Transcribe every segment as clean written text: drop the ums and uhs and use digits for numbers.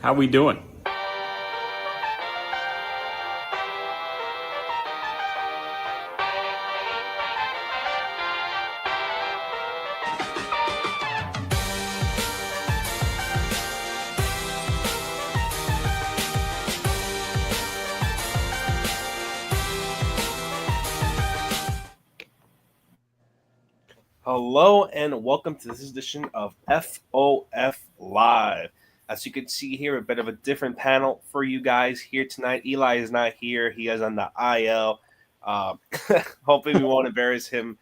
How we doing? Hello and welcome to this edition of FOF Live. As you can see here, a bit of a different panel for you guys here tonight. Eli is not here; he is on the IL. Um, Hopefully, we won't embarrass him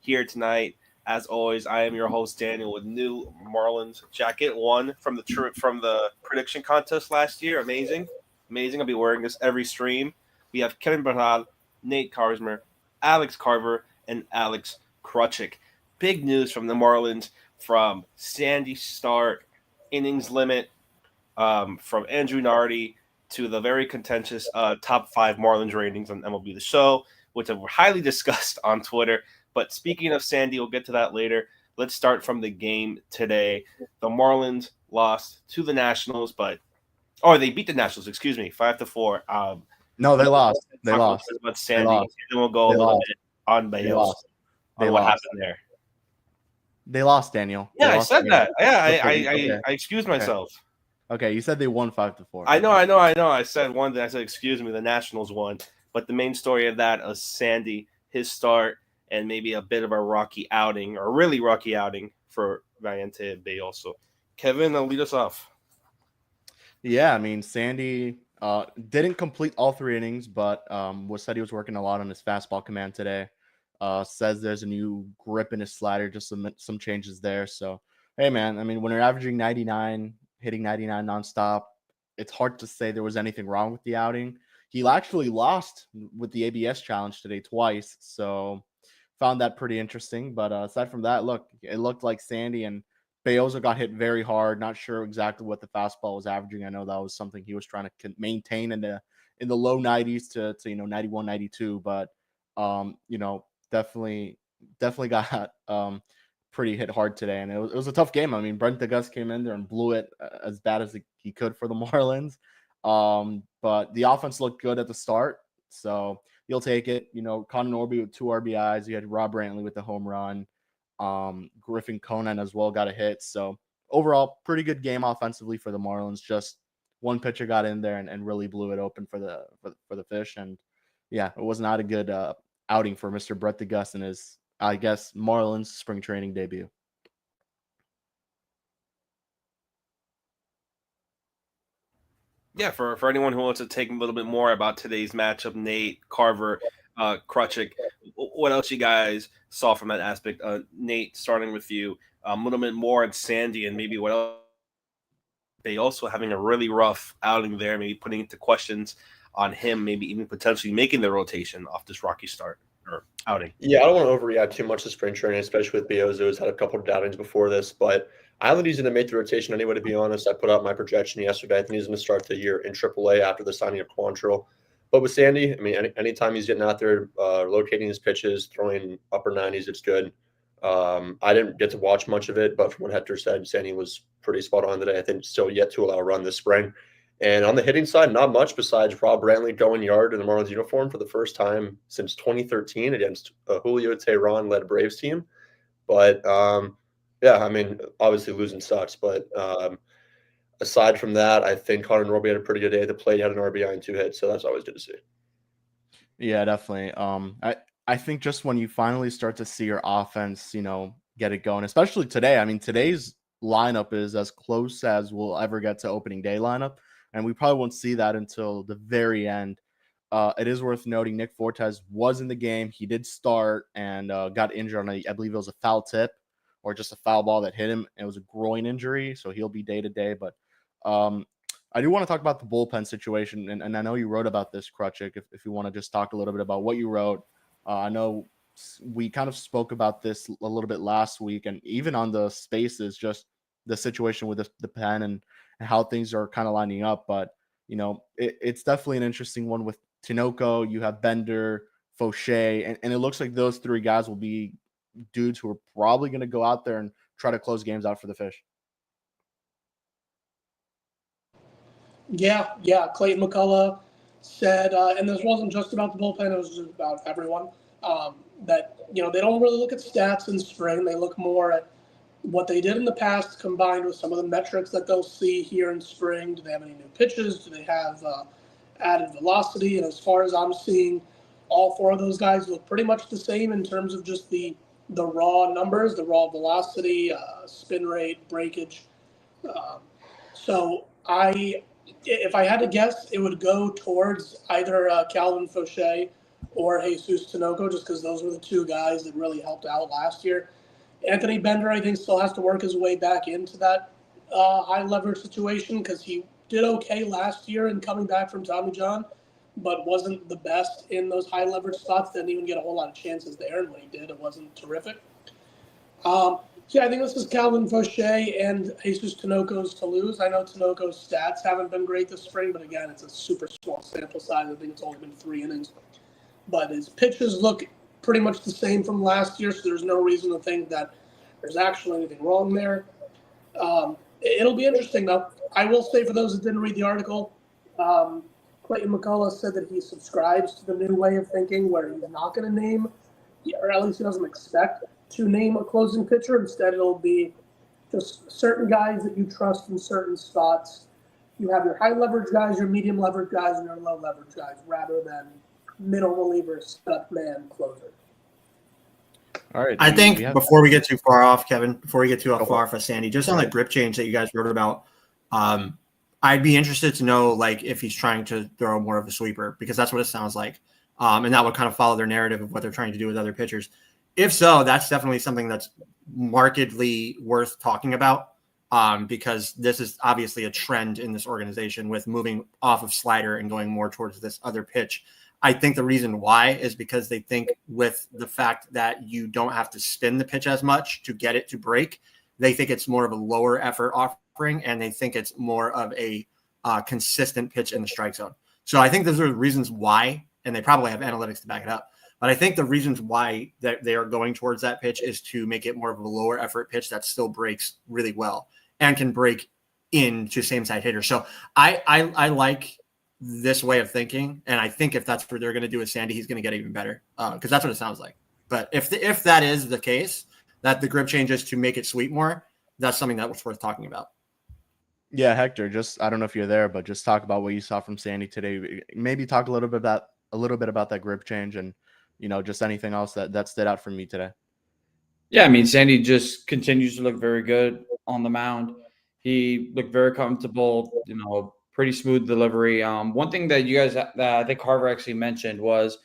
here tonight. As always, I am your host Daniel with new Marlins jacket, one from the prediction contest last year. Amazing, amazing! I'll be wearing this every stream. We have Kevin Bernal, Nate Karsmer, Alex Carver, and Alex Krutchik. Big news from the Marlins from Sandy start, innings limit, from Andrew Nardi to the very contentious top five Marlins ratings on MLB The Show, which were highly discussed on Twitter. But speaking of Sandy, we'll get to that later. Let's start from the game today. The Marlins lost to the Nationals, they beat the Nationals, excuse me, 5-4. No, they lost. They talk lost. about Sandy, lost. and then we'll go a They little lost. bit on They Bayos, lost. They on what lost. happened there. They lost, Daniel. Yeah, They I lost said that. Yeah, Okay. I excused myself. Okay, you said they won 5-4. I know. I said one thing. I said, excuse me, the Nationals won. But the main story of that is Sandy, his start, and maybe a bit of a rocky outing, or really rocky outing for Valiente Bay also. Kevin, lead us off. Yeah, I mean, Sandy didn't complete all 3 innings, but said he was working a lot on his fastball command today. Says there's a new grip in his slider, just some changes there. So, hey, man, I mean, when you're averaging 99, hitting 99 nonstop, it's hard to say there was anything wrong with the outing. He actually lost with the ABS challenge today twice, so found that pretty interesting. But aside from that, look, it looked like Sandy and Bayoza got hit very hard. Not sure exactly what the fastball was averaging. I know that was something he was trying to maintain in the low 90s to 91, 92. But definitely got pretty hit hard today, and it was a tough game. I mean, Brent DeGus came in there and blew it as bad as he could for the Marlins. But the offense looked good at the start, so you'll take it. Connor Norby with 2 RBIs. You had Rob Brantley with the home run. Griffin Conan as well got a hit. So overall, pretty good game offensively for the Marlins. Just one pitcher got in there and really blew it open for the Fish. And yeah, it was not a good outing for Mr. Brett DeGus in his, I guess, Marlins spring training debut. Yeah, for anyone who wants to take a little bit more about today's matchup, Nate, Carver, Krutchik, what else you guys saw from that aspect? Nate, starting with you, a little bit more on Sandy and maybe what else. They also having a really rough outing there, maybe putting into questions on him, maybe even potentially making the rotation off this rocky start or outing. Yeah, I don't want to overreact too much to spring training, especially with Beozo, who's had a couple of outings before this. But I don't think he's going to make the rotation anyway, to be honest. I put out my projection yesterday. I think he's going to start the year in AAA after the signing of Quantrill. But with Sandy, I mean, anytime he's getting out there, locating his pitches, throwing upper 90s, it's good. I didn't get to watch much of it, but from what Hector said, Sandy was pretty spot on today. I think still yet to allow a run this spring. And on the hitting side, not much besides Rob Brantley going yard in the Marlins uniform for the first time since 2013 against a Julio Teheran-led Braves team. But, yeah, I mean, obviously losing sucks. But aside from that, I think Connor Norby had a pretty good day at the plate. He had an RBI and 2 hits, so that's always good to see. Yeah, definitely. I think just when you finally start to see your offense, get it going, especially today. I mean, today's lineup is as close as we'll ever get to opening day lineup, and we probably won't see that until the very end. It is worth noting Nick Fortes was in the game. He did start and got injured on I believe it was a foul tip or just a foul ball that hit him. It was a groin injury, so he'll be day to day. But I do want to talk about the bullpen situation, and I know you wrote about this, Krutchik, if you want to just talk a little bit about what you wrote. I know we kind of spoke about this a little bit last week, and even on the spaces, just the situation with the pen and how things are kind of lining up. But, it's definitely an interesting one with Tinoco. You have Bender, Fauché, and it looks like those 3 guys will be dudes who are probably going to go out there and try to close games out for the Fish. Yeah. Clayton McCullough said, and this wasn't just about the bullpen, it was just about everyone, that, they don't really look at stats in spring. They look more at what they did in the past combined with some of the metrics that they'll see here in spring. Do they have any new pitches? Do they have added velocity? And as far as I'm seeing, all four of those guys look pretty much the same in terms of just the raw numbers, the raw velocity, spin rate, breakage. Um, so if I had to guess, it would go towards either Calvin Fauché or Jesus Tinoco, just because those were the two guys that really helped out last year. Anthony Bender, I think, still has to work his way back into that high leverage situation because he did okay last year in coming back from Tommy John, but wasn't the best in those high leverage spots. Didn't even get a whole lot of chances there, and when he did, it wasn't terrific. I think this is Calvin Fauché and Jesus Tinoco's to lose. I know Tinoco's stats haven't been great this spring, but again, it's a super small sample size. I think it's only been 3 innings. But his pitches look pretty much the same from last year, so there's no reason to think that there's actually anything wrong there. It'll be interesting, though. I will say, for those that didn't read the article, Clayton McCullough said that he subscribes to the new way of thinking where he's not going to name, or at least he doesn't expect to name a closing pitcher. Instead, it'll be just certain guys that you trust in certain spots. You have your high leverage guys, your medium leverage guys, and your low leverage guys, rather than middle reliever, setup man, closer. All right. I think before we get too far off, Kevin, before we get too far for Sandy, just on the grip change that you guys wrote about, I'd be interested to know if he's trying to throw more of a sweeper, because that's what it sounds like. And that would kind of follow their narrative of what they're trying to do with other pitchers. If so, that's definitely something that's markedly worth talking about, because this is obviously a trend in this organization with moving off of slider and going more towards this other pitch. I think the reason why is because they think with the fact that you don't have to spin the pitch as much to get it to break, they think it's more of a lower effort offering, and they think it's more of a consistent pitch in the strike zone. So I think those are the reasons why, and they probably have analytics to back it up. But I think the reasons why that they are going towards that pitch is to make it more of a lower effort pitch that still breaks really well and can break into same side hitters. So I like this way of thinking, and I think if that's what they're going to do with Sandy, he's going to get even better, because that's what it sounds like. But if that is the case, that the grip changes to make it sweep more, that's something that was worth talking about. Yeah, Hector, I don't know if you're there, but just talk about what you saw from Sandy today. Maybe talk a little bit about that grip change, and just anything else that stood out for me today. Yeah, I mean, Sandy just continues to look very good on the mound. He looked very comfortable, pretty smooth delivery. One thing that you guys, that I think Carver actually mentioned, was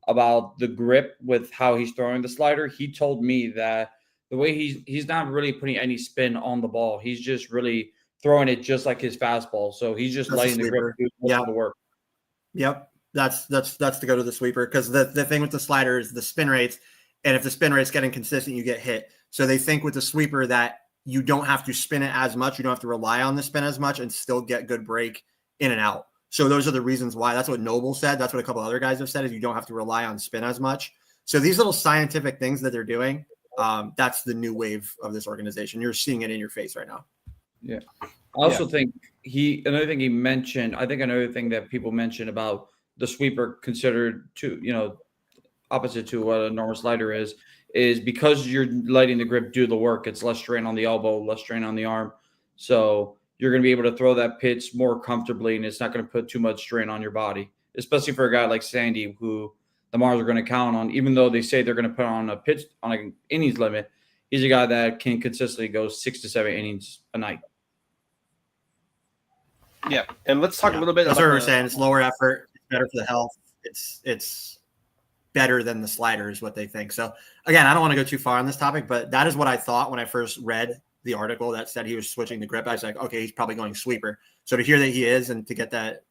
about the grip with how he's throwing the slider. He told me that the way he's not really putting any spin on the ball. He's just really throwing it just like his fastball. So he's just letting the grip do most of the work. Yep. That's to go to the sweeper, because the thing with the slider is the spin rates, and if the spin rate's getting consistent, you get hit. So they think with the sweeper that you don't have to spin it as much, you don't have to rely on the spin as much, and still get good break in and out. So those are the reasons why. That's what Noble said. That's what a couple other guys have said, is you don't have to rely on spin as much. So these little scientific things that they're doing, that's the new wave of this organization. You're seeing it in your face right now. Yeah. I also think another thing he mentioned, I think another thing that people mentioned about the sweeper considered opposite to what a normal slider is because you're letting the grip do the work. It's less strain on the elbow, less strain on the arm. So you're going to be able to throw that pitch more comfortably, and it's not going to put too much strain on your body, especially for a guy like Sandy, who the Marlins are going to count on. Even though they say they're going to put on a pitch on an innings limit, he's a guy that can consistently go 6 to 7 innings a night. Yeah, and let's talk a little bit That's about what we're saying. It's lower effort. It's better for the health. It's better than the slider is what they think. So, again, I don't want to go too far on this topic, but that is what I thought when I first read the article that said he was switching the grip. I was like, okay, he's probably going sweeper. So to hear that he is, and to get that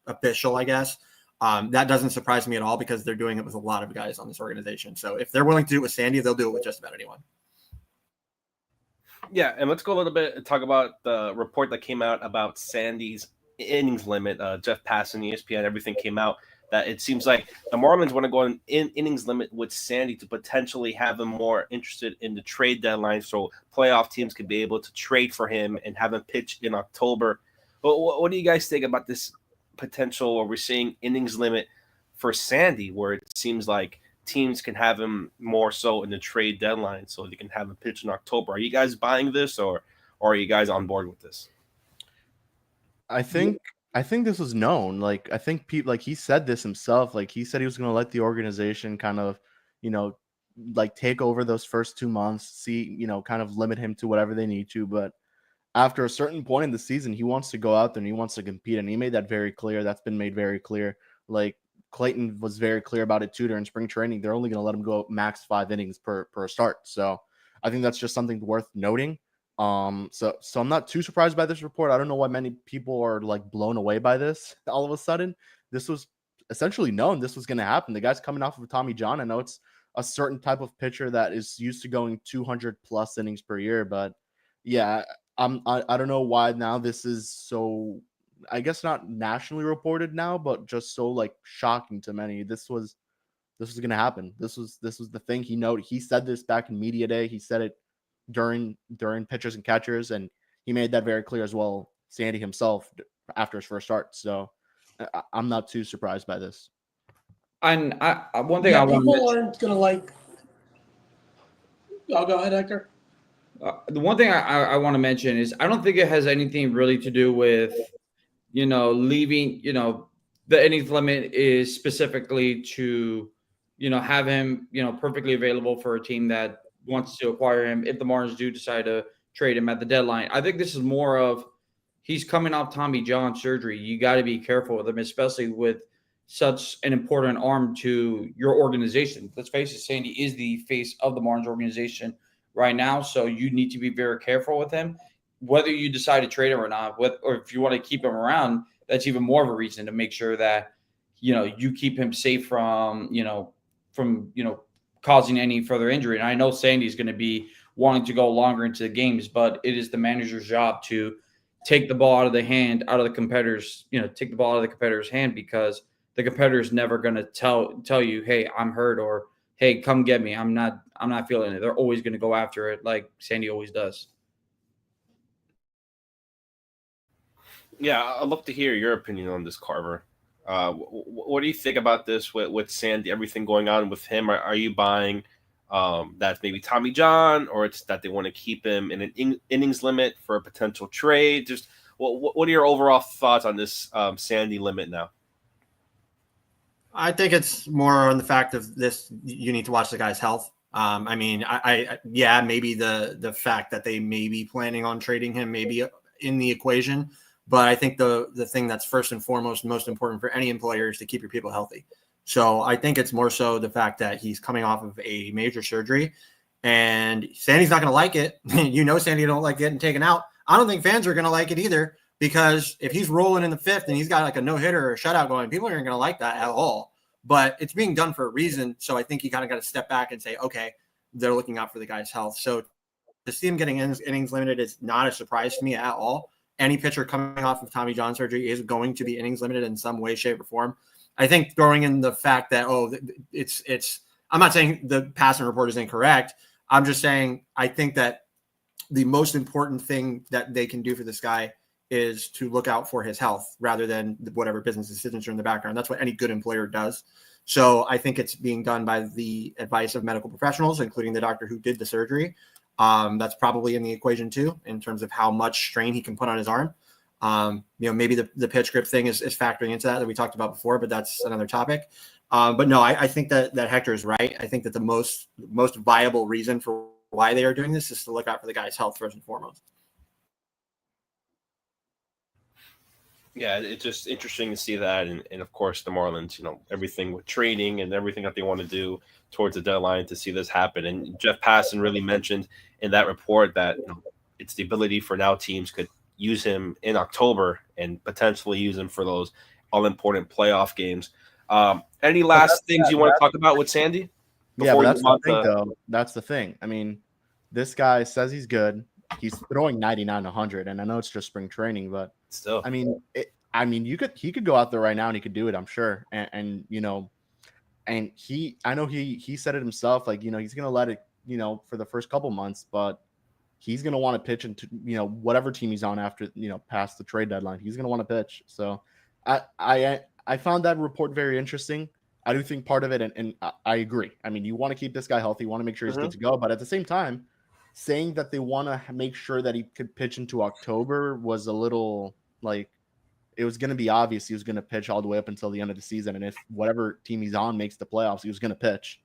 official, I guess, that doesn't surprise me at all, because they're doing it with a lot of guys on this organization. So if they're willing to do it with Sandy, they'll do it with just about anyone. Yeah, and let's go a little bit and talk about the report that came out about Sandy's innings limit. Jeff Passan, ESPN, everything came out that it seems like the Marlins want to go in innings limit with Sandy to potentially have him more interested in the trade deadline, so playoff teams could be able to trade for him and have him pitch in October. But what do you guys think about this potential, or we're seeing innings limit for Sandy, where it seems like teams can have him more so in the trade deadline, so they can have him pitch in October? Are you guys buying this, or are you guys on board with this? I think this was known. Like I think people, like he said this himself. Like he said he was going to let the organization kind of, you know, like take over those first 2 months, see, kind of limit him to whatever they need to. But after a certain point in the season, he wants to go out there and he wants to compete, and he made that very clear. That's been made very clear. Like Clayton was very clear about it too during spring training. They're only going to let him go max 5 innings per start. So I think that's just something worth noting. So I'm not too surprised by this report. I don't know why many people are like blown away by this all of a sudden. This was essentially known this was going to happen. The guy's coming off of Tommy John. I know it's a certain type of pitcher that is used to going 200 plus innings per year, but yeah, I don't know why now this is so, I guess not nationally reported now, but just so like shocking to many. This was going to happen. This was the thing. He said this back in media day. He said it during pitchers and catchers, and he made that very clear as well. Sandy himself after his first start. So I'm not too surprised by this. And one thing Yeah, I want to people mention, aren't gonna like. I'll go ahead, Hector. the one thing I want to mention is I don't think it has anything really to do with, leaving, the innings limit is specifically to, have him, perfectly available for a team that wants to acquire him if the Marlins do decide to trade him at the deadline. I think this is more of he's coming off Tommy John surgery. You got to be careful with him, especially with such an important arm to your organization. Let's face it, Sandy is the face of the Marlins organization right now, so you need to be very careful with him. Whether you decide to trade him or not, or if you want to keep him around, that's even more of a reason to make sure that you keep him safe from causing any further injury. And I know Sandy's going to be wanting to go longer into the games, but it is the manager's job to take the ball out of the competitor's hand, because the competitor's never going to tell you, hey, I'm hurt, or hey, come get me. I'm not feeling it. They're always going to go after it like Sandy always does. Yeah, I'd love to hear your opinion on this, Carver. What do you think about this with Sandy, everything going on with him? Are you buying that's maybe Tommy John, or it's that they want to keep him in an innings limit for a potential trade? Just what are your overall thoughts on this Sandy limit now? I think it's more on the fact of this. You need to watch the guy's health. I mean, yeah, maybe the fact that they may be planning on trading him maybe in the equation. But I think the thing that's first and foremost, most important for any employer is to keep your people healthy. So I think it's more so the fact that he's coming off of a major surgery, and Sandy's not going to like it. Sandy don't like getting taken out. I don't think fans are going to like it either, because if he's rolling in the fifth and he's got like a no-hitter or a shutout going, people aren't going to like that at all. But it's being done for a reason. So I think you kind of got to step back and say, okay, they're looking out for the guy's health. So to see him getting innings limited is not a surprise to me at all. Any pitcher coming off of Tommy John surgery is going to be innings limited in some way, shape, or form. I think throwing in the fact that, it's I'm not saying the passing report is incorrect. I'm just saying I think that the most important thing that they can do for this guy is to look out for his health rather than whatever business decisions are in the background. That's what any good employer does. So I think it's being done by the advice of medical professionals, including the doctor who did the surgery. That's probably in the equation too, in terms of how much strain he can put on his arm. Maybe the pitch grip thing is factoring into that we talked about before, but that's another topic. But no, I think that Hector is right. I think that the most viable reason for why they are doing this is to look out for the guy's health first and foremost. Yeah, it's just interesting to see that, and of course the Marlins, everything with trading and everything that they want to do towards the deadline to see this happen. And Jeff Passan really mentioned in that report that it's the ability for now teams could use him in October and potentially use him for those all-important playoff games. Any last things you want to talk about with Sandy? Yeah, but that's the thing, though. That's the thing. I mean, this guy says he's good. He's throwing 99, 100, and I know it's just spring training, but still, I mean, he could go out there right now and he could do it, I'm sure. And I know he said it himself, like, he's going to let it, for the first couple months, but he's going to want to pitch into, whatever team he's on after, past the trade deadline. He's going to want to pitch. So I found that report very interesting. I do think part of it, and I agree. I mean, you want to keep this guy healthy, you want to make sure he's good to go. But at the same time, saying that they want to make sure that he could pitch into October was a little like, it was going to be obvious he was going to pitch all the way up until the end of the season. And if whatever team he's on makes the playoffs, he was going to pitch.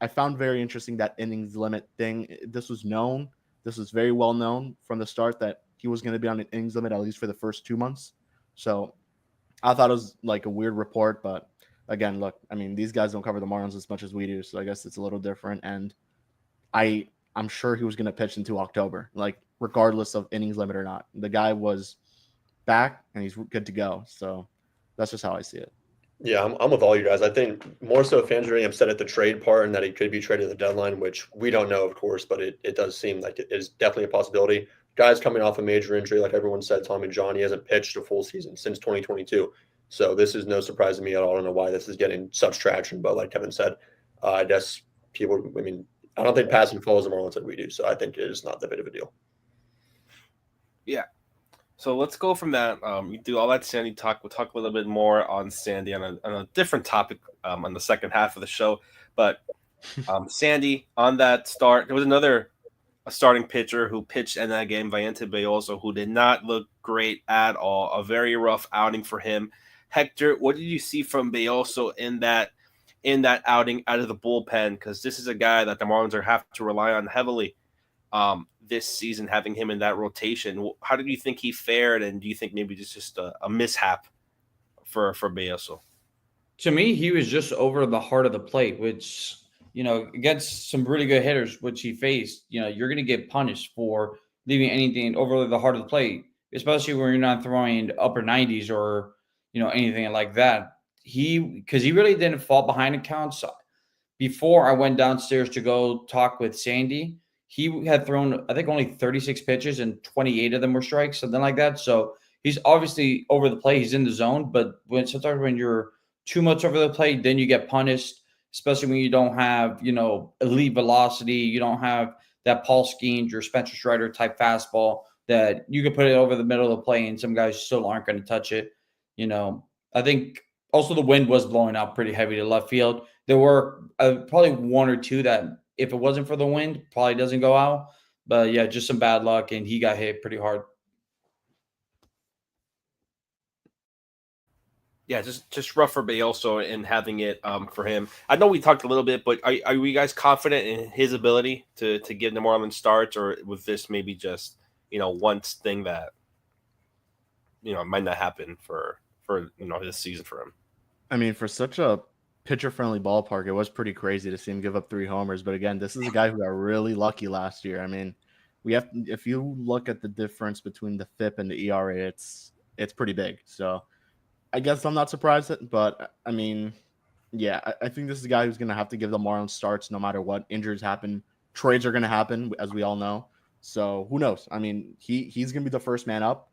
I found very interesting that innings limit thing. This was known. This was very well known from the start that he was going to be on an innings limit, at least for the first 2 months. So I thought it was like a weird report, but again, look, I mean, these guys don't cover the Marlins as much as we do. So I guess it's a little different. And I'm sure he was going to pitch into October, like regardless of innings limit or not. The guy was back and he's good to go. So that's just how I see it. Yeah, I'm with all you guys. I think more so fans are getting upset at the trade part and that he could be traded at the deadline, which we don't know, of course, but it does seem like it is definitely a possibility. Guy's coming off a major injury, like everyone said, Tommy John. He hasn't pitched a full season since 2022. So this is no surprise to me at all. I don't know why this is getting such traction, but like Kevin said, I guess I don't think passing follows the Marlins like we do. So I think it is not that big of a deal. Yeah. So let's go from that. You do all that Sandy talk. We'll talk a little bit more on Sandy on a different topic on the second half of the show. But Sandy, on that start, there was a starting pitcher who pitched in that game, Vayente Belloso, who did not look great at all. A very rough outing for him. Hector, what did you see from Belloso in that outing out of the bullpen? Because this is a guy that the Marlins have to rely on heavily this season, having him in that rotation. How did you think he fared, and do you think maybe it's just a mishap for Belloso? To me, he was just over the heart of the plate, which, against some really good hitters, which he faced, you're going to get punished for leaving anything over the heart of the plate, especially when you're not throwing upper 90s or, anything like that. Because he really didn't fall behind accounts. Before I went downstairs to go talk with Sandy, he had thrown, I think, only 36 pitches and 28 of them were strikes, something like that. So he's obviously over the plate. He's in the zone. But sometimes when you're too much over the plate, then you get punished, especially when you don't have, elite velocity. You don't have that Paul Skeens or Spencer Strider type fastball that you could put it over the middle of the plate and some guys still aren't going to touch it. I think also the wind was blowing out pretty heavy to left field. There were probably one or two that, if it wasn't for the wind, probably doesn't go out. But yeah, just some bad luck, and he got hit pretty hard. Yeah, just rough for Belloso and having it for him. I know we talked a little bit, but are you guys confident in his ability to give the Marlins starts, or was this maybe just one thing that might not happen for this season for him? I mean, for such a pitcher-friendly ballpark, it was pretty crazy to see him give up 3 homers. But again, this is a guy who got really lucky last year. I mean, if you look at the difference between the FIP and the ERA, it's pretty big. So I guess I'm not surprised, but I mean, yeah, I think this is a guy who's going to have to give the Marlins starts no matter what. Injuries happen, trades are going to happen, as we all know. So who knows? I mean, he's going to be the first man up.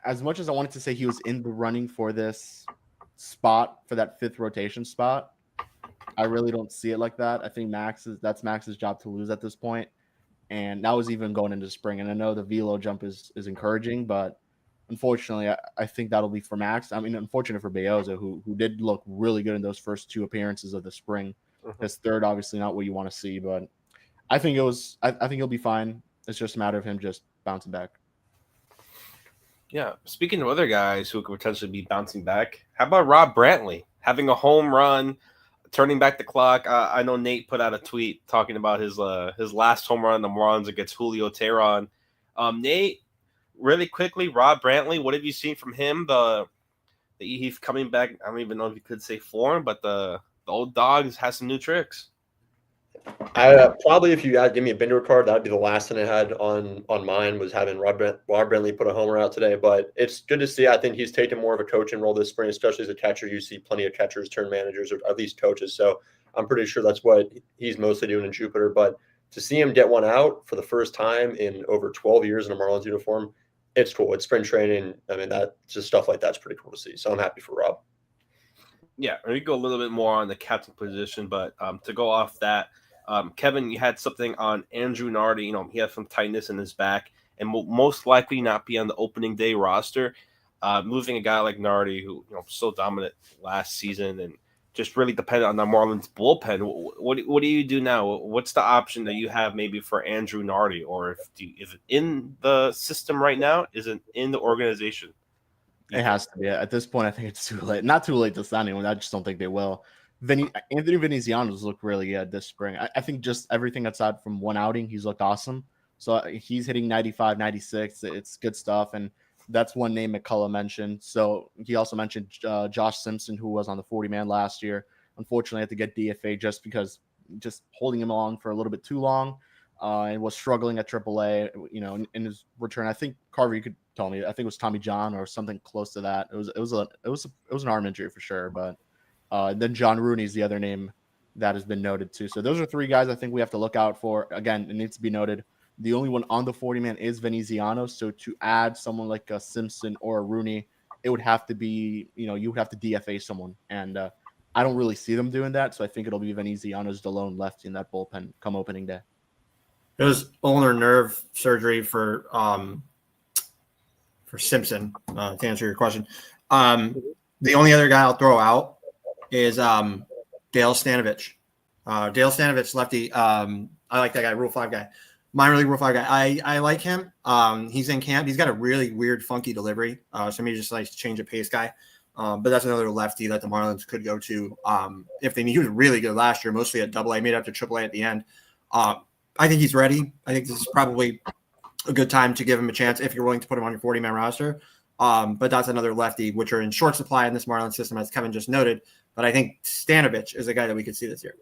As much as I wanted to say he was in the running for this spot, for that 5th rotation spot, I really don't see it like that. I think that's Max's job to lose at this point. And that was even going into spring. And I know the velo jump is encouraging, but unfortunately, I think that'll be for Max. I mean, unfortunate for Belloso, who did look really good in those first 2 appearances of the spring. His third, obviously not what you want to see, but I think I think he'll be fine. It's just a matter of him just bouncing back. Yeah. Speaking of other guys who could potentially be bouncing back, how about Rob Brantley having a home run, turning back the clock? I know Nate put out a tweet talking about his last home run in the Marlins against Julio Teheran. Nate, really quickly, Rob Brantley, what have you seen from him? He's coming back. I don't even know if you could say form, but the old dog has some new tricks. I probably, if you give me a Bender card, that'd be the last thing I had on mine, was having Rob Brantley put a homer out today. But it's good to see. I think he's taken more of a coaching role this spring, especially as a catcher. You see plenty of catchers turn managers, or at least coaches. So I'm pretty sure that's what he's mostly doing in Jupiter. But to see him get one out for the first time in over 12 years in a Marlins uniform, it's cool. It's spring training. I mean, that just stuff like that's pretty cool to see. So I'm happy for Rob. Yeah, we go a little bit more on the captain position, but to go off that, Kevin, you had something on Andrew Nardi. You know, he has some tightness in his back and will most likely not be on the opening day roster. Moving a guy like Nardi, who so dominant last season and just really dependent on the Marlins bullpen. What do you do now? What's the option that you have maybe for Andrew Nardi, or is it in the system right now? Is it in the organization? It has to be. At this point, I think it's too late. Not too late to sign anyone. I just don't think they will. Anthony Veneziano's looked really good this spring. I think just everything aside from one outing, he's looked awesome. So he's hitting 95, 96. It's good stuff. And that's one name McCullough mentioned. So he also mentioned Josh Simpson, who was on the 40-man last year. Unfortunately, I had to get DFA just holding him on for a little bit too long and was struggling at AAA, in his return. I think, Carver, you could tell me, I think it was Tommy John or something close to that. It was an arm injury for sure. But then John Rooney is the other name that has been noted too. So those are three guys I think we have to look out for. Again, it needs to be noted. The only one on the 40-man is Veneziano. So to add someone like a Simpson or a Rooney, it would have to be, you would have to DFA someone. And I don't really see them doing that. So I think it'll be Veneziano's the lone lefty in that bullpen come opening day. It was ulnar nerve surgery for Simpson, to answer your question. The only other guy I'll throw out is Dale Stanovich. Dale Stanovich, lefty. I like that guy, Rule 5 guy. Minor league Rule 5 guy. I like him. He's in camp. He's got a really weird, funky delivery. So maybe just like change of pace guy. But that's another lefty that the Marlins could go to if they need. He was really good last year, mostly at AA, made it up to AAA at the end. I think he's ready. I think this is probably a good time to give him a chance if you're willing to put him on your 40-man roster. But that's another lefty, which are in short supply in this Marlins system, as Kevin just noted. But I think Stanovich is a guy that we could see this year.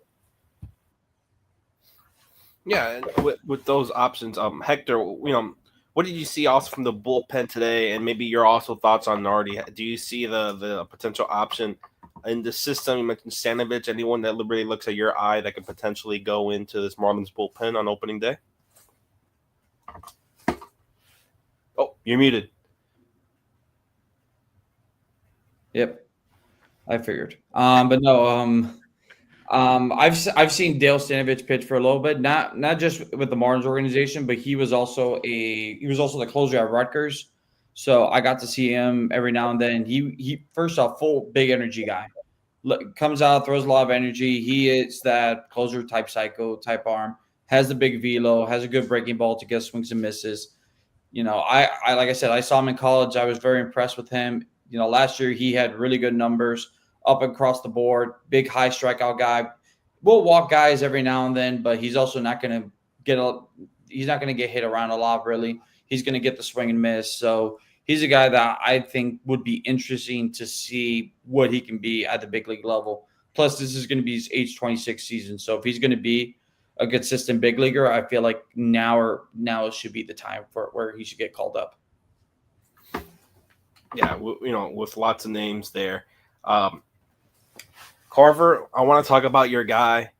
Yeah, with those options, Hector, what did you see also from the bullpen today, and maybe your also thoughts on Nardi? Do you see the potential option in the system? You mentioned Stanovich. Anyone that really looks at your eye that could potentially go into this Marlins bullpen on opening day? Oh, you're muted. Yep, I figured. But no, I've seen Dale Stanovich pitch for a little bit, not just with the Marlins organization, but he was also the closer at Rutgers. So I got to see him every now and then. He first off, full big energy guy. Comes out, throws a lot of energy. He is that closer type psycho type arm. Has the big velo, has a good breaking ball to get swings and misses. I like I said, I saw him in college. I was very impressed with him. Last year he had really good numbers up across the board. Big high strikeout guy. Will walk guys every now and then, but he's also not going to get hit around a lot. Really, he's going to get the swing and miss. So he's a guy that I think would be interesting to see what he can be at the big league level. Plus, this is going to be his age 26 season. So if he's going to be a consistent big leaguer, I feel like now should be the time for where he should get called up. Yeah, with lots of names there. Carver, I want to talk about your guy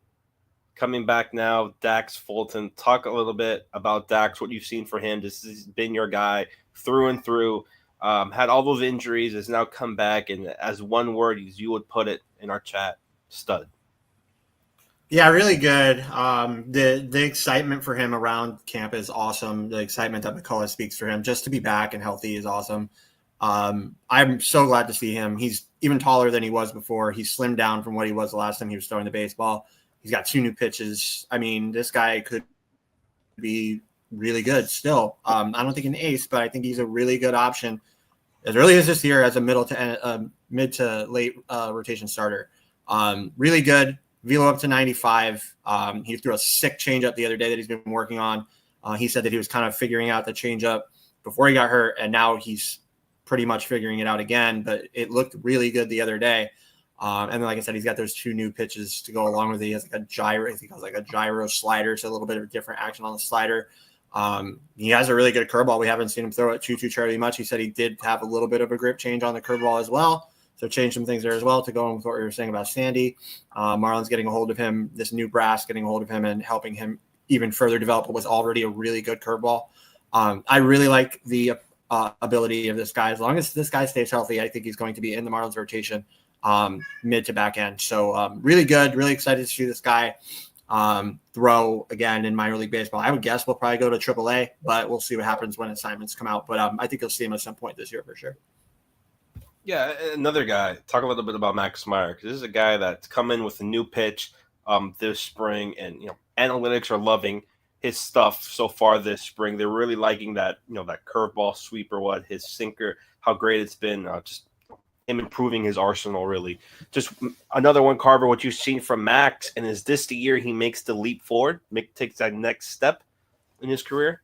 coming back now, Dax Fulton. Talk a little bit about Dax, what you've seen for him. This has been your guy through and through. Had all those injuries, has now come back, and as one word, as you would put it in our chat, stud. Yeah, really good. The excitement for him around camp is awesome. The excitement that McCullough speaks for him, just to be back and healthy, is awesome. I'm so glad to see him. He's even taller than he was before. He's slimmed down from what he was the last time he was throwing the baseball. He's got 2 new pitches. I mean, this guy could be really good still. I don't think an ace, but I think he's a really good option as early as this year as a mid to late rotation starter. Really good. Velo up to 95. He threw a sick changeup the other day that he's been working on. He said that he was kind of figuring out the changeup before he got hurt, and now he's pretty much figuring it out again, but it looked really good the other day. And then, like I said, he's got those 2 new pitches to go along with it. He has like a gyro, I think it was like a gyro slider, so a little bit of different action on the slider. He has a really good curveball. We haven't seen him throw it too terribly much. He said he did have a little bit of a grip change on the curveball as well. So change some things there as well to go on with what we were saying about Sandy. Marlins getting a hold of him, this new brass getting a hold of him and helping him even further develop what was already a really good curveball. I really like the ability of this guy. As long as this guy stays healthy, I think he's going to be in the Marlins rotation mid to back end. So really good, really excited to see this guy. throw again in minor league baseball. I would guess we'll probably go to AAA, but we'll see what happens when assignments come out. But I think you'll see him at some point this year for sure. Yeah, another guy. Talk a little bit about Max Meyer, because this is a guy that's come in with a new pitch this spring, and analytics are loving his stuff so far this spring. They're really liking that that curveball, sweeper, his sinker, how great it's been. Just him improving his arsenal, really. Just another one, Carver. What you've seen from Max, and is this the year he makes the leap forward, takes that next step in his career?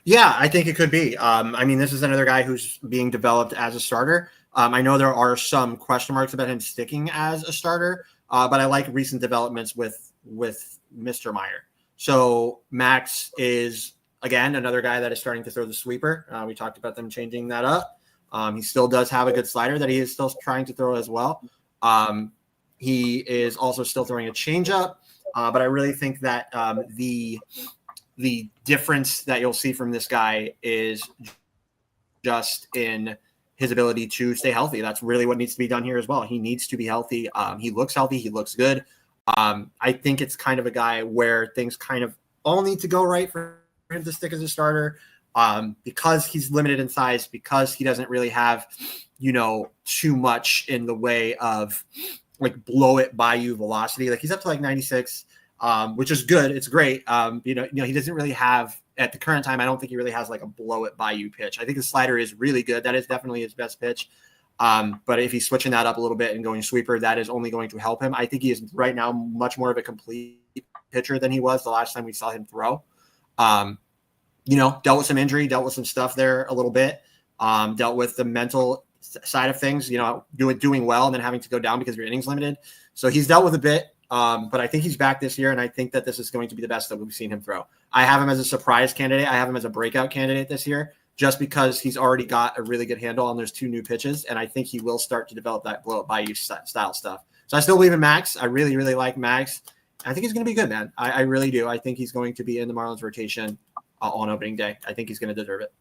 Yeah, I think it could be. I mean, this is another guy who's being developed as a starter. I know there are some question marks about him sticking as a starter, but I like recent developments with Mr. Meyer. So Max is, again, another guy that is starting to throw the sweeper. We talked about them changing that up. He still does have a good slider that he is still trying to throw as well. He is also still throwing a changeup, but I really think that the difference that you'll see from this guy is just in his ability to stay healthy. That's really what needs to be done here as well. He needs to be healthy. He looks healthy. He looks good. I think it's kind of a guy where things kind of all need to go right for him to stick as a starter, because he's limited in size, because he doesn't really have, too much in the way of like blow it by you velocity. Like he's up to like 96. Which is good. It's great. He doesn't really have, at the current time, I don't think he really has like a blow it by you pitch. I think the slider is really good. That is definitely his best pitch. But if he's switching that up a little bit and going sweeper, that is only going to help him. I think he is right now much more of a complete pitcher than he was the last time we saw him throw. Dealt with some injury, dealt with some stuff there a little bit, dealt with the mental side of things, doing well and then having to go down because your innings limited. So he's dealt with a bit. But I think he's back this year, and I think that this is going to be the best that we've seen him throw. I have him as a surprise candidate. I have him as a breakout candidate this year, just because he's already got a really good handle on those two new pitches, and I think he will start to develop that blow up by you style stuff. So I still believe in Max. I really, really like Max. I think he's going to be good, man. I really do. I think he's going to be in the Marlins rotation on opening day. I think he's going to deserve it.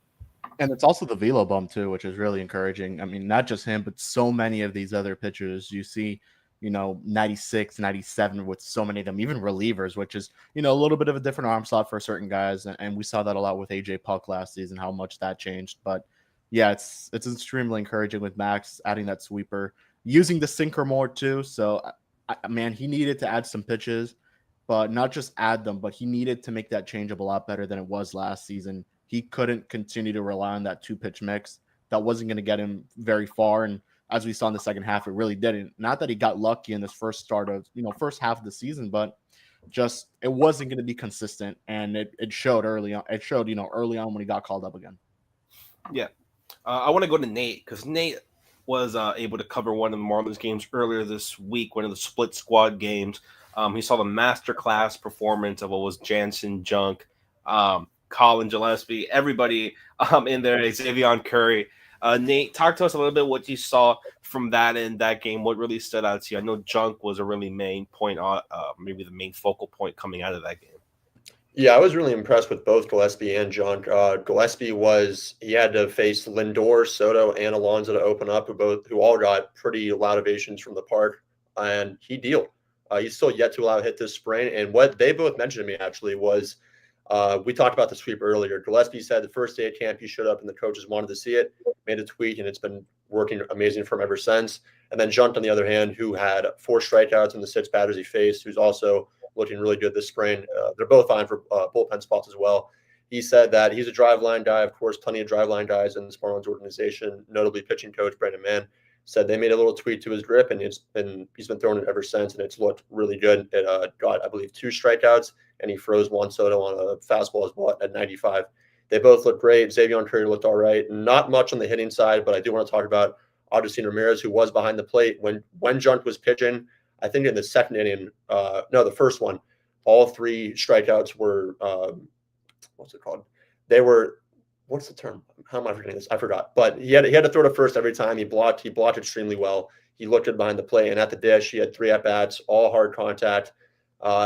And it's also the velo bump too, which is really encouraging. I mean, not just him, but so many of these other pitchers you see, 96, 97 with so many of them, even relievers, which is, a little bit of a different arm slot for certain guys. And we saw that a lot with AJ Puck last season, how much that changed. But yeah, it's extremely encouraging with Max adding that sweeper, using the sinker more too. So, man, he needed to add some pitches, but not just add them, but he needed to make that changeup a lot better than it was last season. He couldn't continue to rely on that 2-pitch mix. That wasn't going to get him very far. And as we saw in the second half, it really didn't. Not that he got lucky in this first half of the season, but just it wasn't going to be consistent, and it showed early on. It showed, early on when he got called up again. Yeah, I want to go to Nate, because Nate was able to cover one of the Marlins games earlier this week, one of the split squad games. He saw the masterclass performance of what was Jansen, Junk, Colin Gillespie, everybody in there, Xavier Curry. Nate, talk to us a little bit what you saw from that in that game. What really stood out to you? I know Junk was a really main point, maybe the main focal point coming out of that game. Yeah, I was really impressed with both Gillespie and Junk. Gillespie he had to face Lindor, Soto, and Alonso to open up, who all got pretty loud ovations from the park, and he dealed. He's still yet to allow a hit this spring, and what they both mentioned to me actually was, we talked about the sweep earlier. Gillespie said the first day at camp he showed up and the coaches wanted to see it, made a tweak, and it's been working amazing for him ever since. And then Junt, on the other hand, who had 4 strikeouts in the 6 batters he faced, who's also looking really good this spring. They're both fine for bullpen spots as well. He said that he's a driveline guy. Of course, plenty of driveline guys in this Marlins organization, notably pitching coach Brandon Mann, said they made a little tweak to his grip, and he's been throwing it ever since, and it's looked really good. It got, I believe, 2 strikeouts, and he froze Juan Soto on a fastball as well at 95. They both look great. Xavier Curry looked all right. Not much on the hitting side, but I do want to talk about Augustin Ramirez, who was behind the plate when Junt was pitching. I think in the second inning, the first one, all 3 strikeouts were what's it called? They were, what's the term? How am I forgetting this? I forgot. But he had to throw to first every time. He blocked extremely well. He looked good behind the plate, and at the dish, he had 3 at-bats, all hard contact.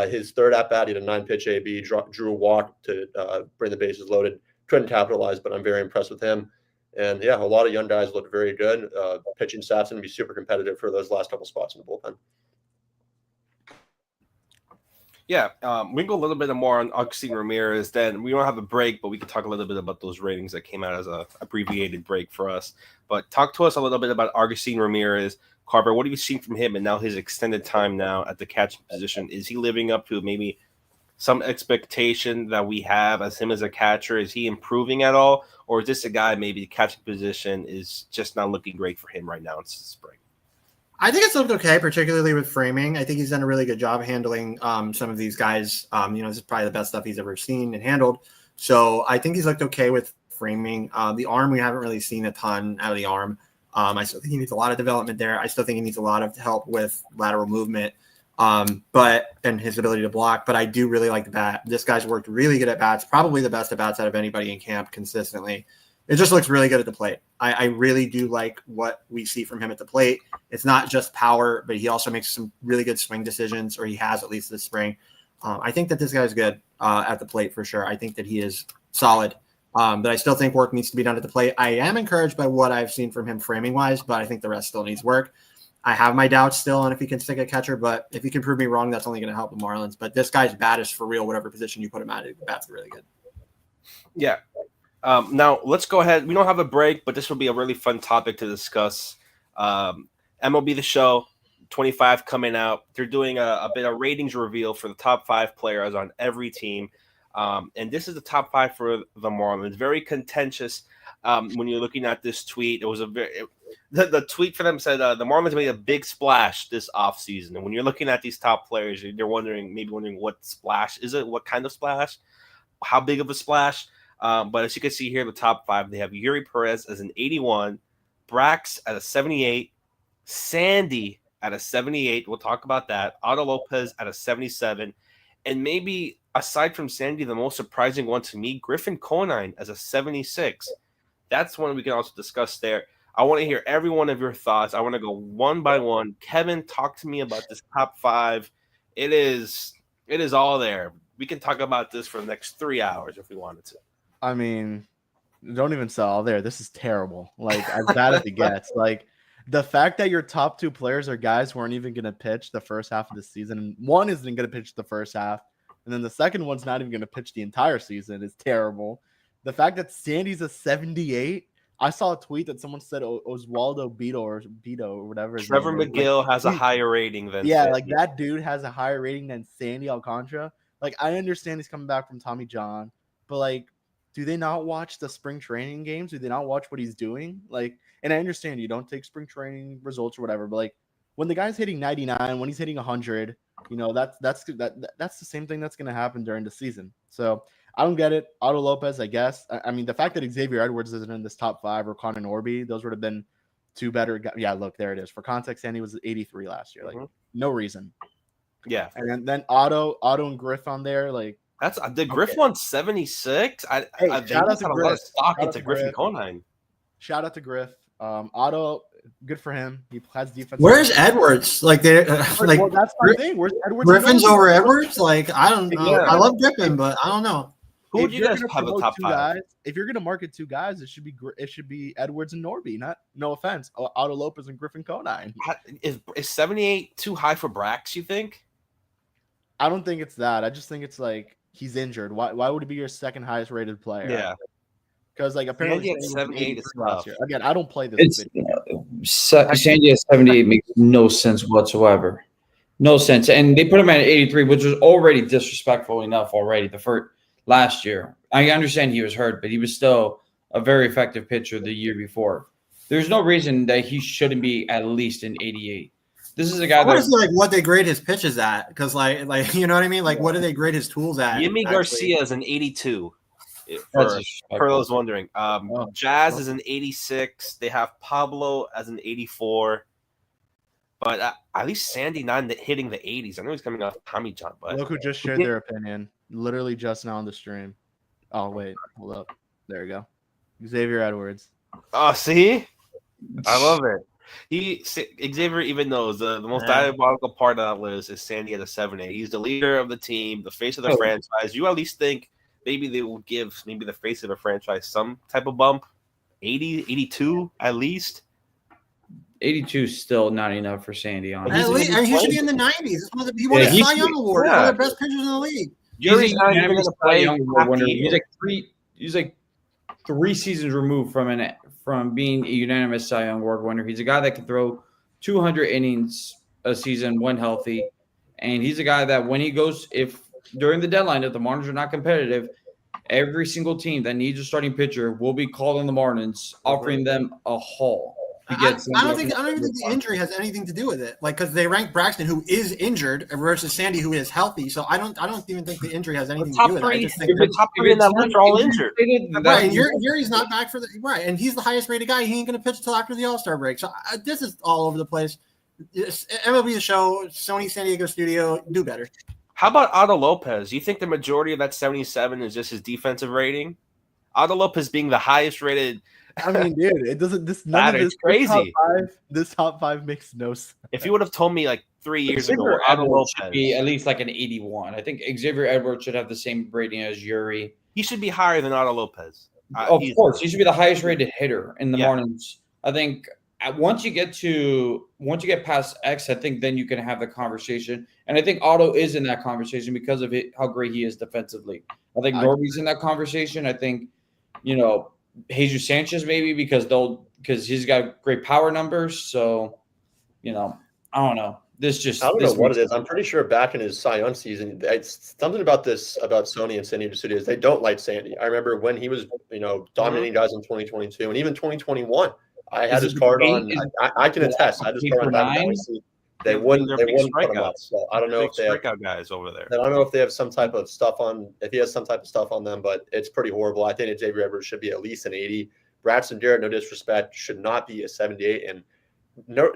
His third at-bat, he had a 9-pitch AB, drew a walk to bring the bases loaded. Couldn't capitalize, but I'm very impressed with him. And, yeah, a lot of young guys look very good. Pitching staff's going to be super competitive for those last couple spots in the bullpen. Yeah, we can go a little bit more on Augustine Ramirez. Then we don't have a break, but we can talk a little bit about those ratings that came out as a abbreviated break for us. But talk to us a little bit about Augustine Ramirez. Carver, what have you seen from him and now his extended time now at the catching position? Is he living up to maybe some expectation that we have as him as a catcher? Is he improving at all? Or is this a guy maybe the catching position is just not looking great for him right now in spring? I think it's looked okay, particularly with framing. I think he's done a really good job handling some of these guys. This is probably the best stuff he's ever seen and handled. So I think he's looked okay with framing. The arm, we haven't really seen a ton out of the arm. I still think he needs a lot of development there. I still think he needs a lot of help with lateral movement, and his ability to block. But I do really like the bat. This guy's worked really good at bats, probably the best at bats out of anybody in camp consistently. It just looks really good at the plate. I really do like what we see from him at the plate. It's not just power, but he also makes some really good swing decisions, or he has at least this spring. I think that this guy's good at the plate for sure. I think that he is solid. But I still think work needs to be done at the plate. I am encouraged by what I've seen from him framing-wise, but I think the rest still needs work. I have my doubts still on if he can stick a catcher, but if he can prove me wrong, that's only going to help the Marlins. But this guy's bat is for real, whatever position you put him at, the bat's really good. Yeah. Now, let's go ahead. We don't have a break, but this will be a really fun topic to discuss. MLB The Show 25 coming out. They're doing a bit of ratings reveal for the top 5 players on every team. And this is the top 5 for the Marlins. Very contentious when you're looking at this tweet. It was the tweet for them said the Marlins made a big splash this offseason. And when you're looking at these top players, you're wondering what splash is it? What kind of splash? How big of a splash? But as you can see here, the top 5, they have Yuri Perez as an 81, Brax at a 78, Sandy at a 78. We'll talk about that. Otto Lopez at a 77. And maybe aside from Sandy, the most surprising one to me, Griffin Conine as a 76. That's one we can also discuss there. I want to hear every one of your thoughts. I want to go one by one. Kevin, talk to me about this top 5. It is all there. We can talk about this for the next 3 hours if we wanted to. I mean, don't even say all there. This is terrible. Like, as bad as it gets. Like, the fact that your top 2 players are guys who aren't even going to pitch the first half of the season, and one isn't going to pitch the first half, and then the second one's not even going to pitch the entire season is terrible. The fact that Sandy's a 78, I saw a tweet that someone said Oswaldo Beto or whatever. Trevor McGill has a higher rating than yeah, Sandy. like that dude has a higher rating than Sandy Alcantara. Like, I understand he's coming back from Tommy John, but like, do they not watch the spring training games? Do they not watch what he's doing? Like, and I understand you don't take spring training results or whatever, but like when the guy's hitting 99, when he's hitting 100, that's the same thing that's going to happen during the season. So I don't get it. Otto Lopez, I guess. I mean, the fact that Xavier Edwards isn't in this top 5 or Connor Norby, those would have been 2 better guys. Yeah, look, there it is. For context, Sandy was 83 last year. Like, no reason. Yeah. And then Otto and Griff on there, like. That's the Griff won 76. I shout out to a lot of stock into Griffin Conine. Shout out to Griff. Otto, good for him. He has defense. Where's Edwards? Like, they like, well, that's my thing. Where's Edwards? Griffin's over Edwards? Like, I don't know. Yeah. I love Griffin, but I don't know. Who would you guys have a top 5? Guys, if you're gonna market 2 guys, it should be Edwards and Norby. No offense, Otto Lopez and Griffin Conine. Is 78 too high for Brax? You think? I don't think it's that. I just think it's like he's injured. Why would he be your second highest rated player? Yeah. Because like apparently 78 is last year. Again, I don't play this. Sandy at 78 makes no sense whatsoever. No sense. And they put him at 83, which was already disrespectful enough already the first last year. I understand he was hurt, but he was still a very effective pitcher the year before. There's no reason that he shouldn't be at least an 88. This is a guy that's like what they grade his pitches at, because like you know what I mean. Like, what do they grade his tools at? Yimi Garcia is an 82. For those wondering, Jazz is an 86. They have Pablo as an 84. But at least Sandy not hitting the 80s. I know he's coming off Tommy John, but look who just shared their opinion, literally just now on the stream. Oh wait, hold up. There you go. Xavier Edwards. Oh, see, I love it. Xavier even knows the most diabolical part of that list is Sandy at a 7-8. He's the leader of the team, the face of the franchise. You at least think maybe they will give the face of a franchise some type of bump, 80, 82 at least. 82 is still not enough for Sandy. Honestly, At least, he should be in the 90s. He won Yeah, a he Cy should Young be- Award. yeah. One of the best pitchers in the league. Yuri's a not even unanimous going to Cy play Young Award half the winner. year. He's like 3 seasons removed from being a unanimous Cy Young Award winner. He's a guy that can throw 200 innings a season when healthy, and he's a guy that when he goes, if during the deadline, if the Marlins are not competitive, every single team that needs a starting pitcher will be calling the Marlins, offering them a haul. I don't even think the injury has anything to do with it. Like, because they rank Braxton, who is injured, versus Sandy, who is healthy. So I don't even think the injury has anything to do with it. I just think the top three in that list are all injured. right, and Yuri's not back for the right, and he's the highest rated guy. He ain't going to pitch until after the All-Star break. So this is all over the place. MLB The Show, Sony San Diego Studio, do better. How about Otto Lopez? You think the majority of that 77 is just his defensive rating? Otto Lopez being the highest rated. I mean, dude, it doesn't. None of this crazy. This top five makes no sense. If you would have told me like 3 years ago, Xavier Otto Edwards should Lopez be at least like an 81. I think Xavier Edwards should have the same rating as Yuri. he should be higher than Otto Lopez. Of course, he should be the highest rated hitter in the Yeah. Marlins. I think once you get past X, I think then you can have the conversation. And I think Otto is in that conversation because of how great he is defensively. I think Norby's in that conversation. I think, Jesus Sanchez maybe because he's got great power numbers. So, I don't know. I don't know what it is. I'm pretty sure back in his Cy Young season, it's something about Sony and San Diego Studios. They don't like Sandy. I remember when he was, dominating guys in 2022 and even 2021. I had his card on. I can attest. I had his card on. Obviously, they wouldn't put him up. So I don't know if they have guys over there. I don't know if they have some type of stuff on. If he has some type of stuff on them, but it's pretty horrible. I think Xavier Edwards should be at least an 80. Braxton Garrett, no disrespect, should not be a 78. And no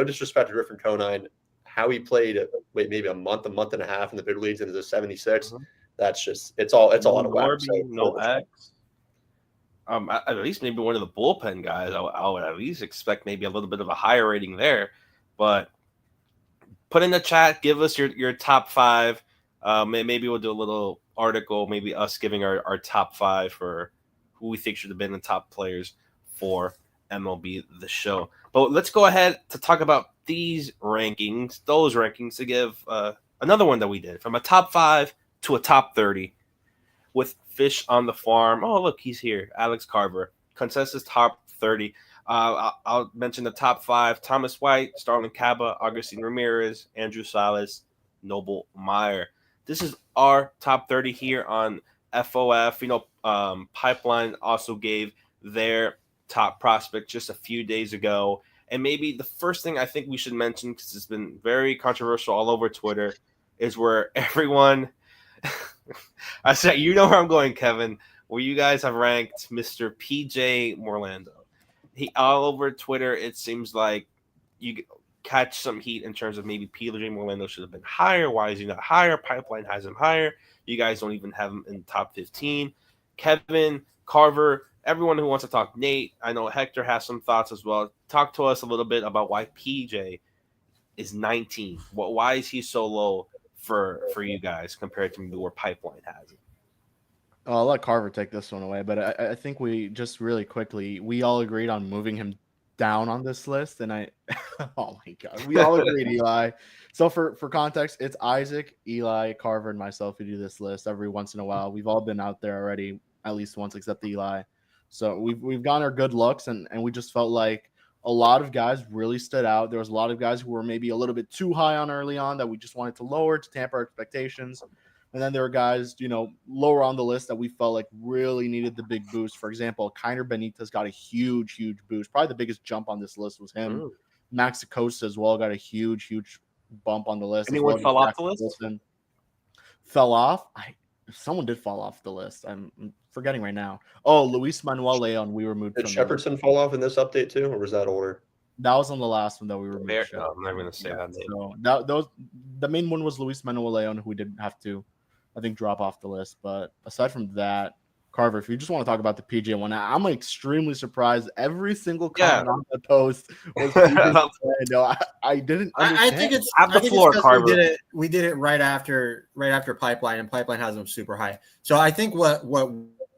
disrespect to Griffin Conine. How he played maybe a month and a half in the big leagues into the 76. Mm-hmm. That's just it's all out of whack. No X. At least maybe one of the bullpen guys. I would at least expect maybe a little bit of a higher rating there. But put in the chat, give us your top 5. Maybe we'll do a little article, maybe us giving our top 5 for who we think should have been the top players for MLB The Show. But let's go ahead to talk about those rankings to give another one that we did from a top 5 to a top 30 with Fish on the Farm. Oh, look, he's here. Alex Carver, consensus top 30. I'll mention the top 5: Thomas White, Starlin Caba, Augustine Ramirez, Andrew Salas, Noble Meyer. This is our top 30 here on FOF. Pipeline also gave their top prospect just a few days ago. And maybe the first thing I think we should mention, because it's been very controversial all over Twitter, is where everyone – I said, you know where I'm going, Kevin, where you guys have ranked Mr. PJ Morlando. All over Twitter, it seems like you catch some heat in terms of maybe PJ Morlando should have been higher. Why is he not higher? Pipeline has him higher. You guys don't even have him in the top 15. Kevin, Carver, everyone who wants to talk. Nate, I know Hector has some thoughts as well. Talk to us a little bit about why PJ is 19. Why is he so low for you guys compared to maybe where Pipeline has it? I'll let Carver take this one away, but I think we just really quickly, we all agreed on moving him down on this list. And oh my God, we all agreed, Eli. So for context, it's Isaac, Eli, Carver, and myself who do this list every once in a while. We've all been out there already at least once, except Eli. So we've gotten our good looks, and we just felt like a lot of guys really stood out. There was a lot of guys who were maybe a little bit too high on early on that we just wanted to lower to tamper our expectations. And then there were guys, lower on the list that we felt like really needed the big boost. For example, Kiner Benitez got a huge boost. Probably the biggest jump on this list was him. Ooh. Max Acosta as well got a huge bump on the list. Anyone fell off the list? Wilson. Fell off? Someone did fall off the list. I'm forgetting right now. Oh, Luis Manuel Leon, we removed. Did Shepardson fall off in this update too, or was that older? That was on the last one that we removed. No, I'm not going to say that name. So the main one was Luis Manuel Leon, who we didn't have to, I think, drop off the list. But aside from that, Carver, if you just want to talk about the PJ one, I'm extremely surprised. Every single comment on the post was PJ. I didn't understand. I think it's have the floor, Carver. We did it right after Pipeline, and Pipeline has them super high. So I think what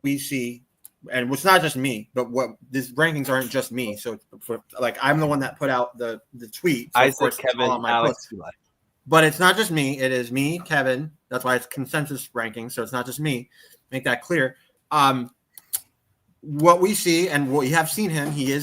we see and it's not just me, but what these rankings aren't just me. So I'm the one that put out the tweet. So Isaac, of course, Kevin, on my Alex, post. Eli. But it's not just me. It is me, Kevin. That's why it's consensus ranking. So it's not just me. Make that clear. What we see and what we have seen him, he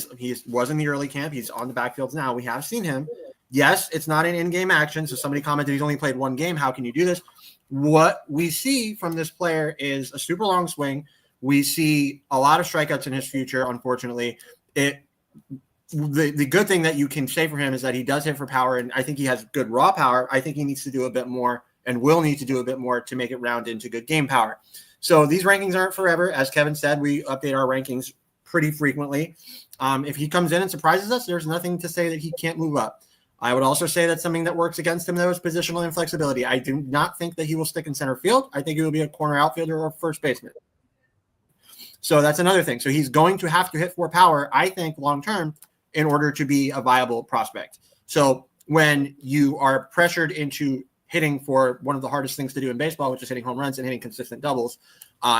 was in the early camp. He's on the backfields now. We have seen him. Yes, it's not an in-game action. So somebody commented he's only played one game. How can you do this? What we see from this player is a super long swing. We see a lot of strikeouts in his future, unfortunately. The good thing that you can say for him is that he does hit for power, and I think he has good raw power. I think he needs to do a bit more and will need to do a bit more to make it round into good game power. So these rankings aren't forever. As Kevin said, we update our rankings pretty frequently. If he comes in and surprises us, there's nothing to say that he can't move up. I would also say that something that works against him, though, is positional inflexibility. I do not think that he will stick in center field. I think he will be a corner outfielder or first baseman. So that's another thing. So he's going to have to hit for power, I think, long-term, in order to be a viable prospect. So when you are pressured into hitting for one of the hardest things to do in baseball, which is hitting home runs and hitting consistent doubles,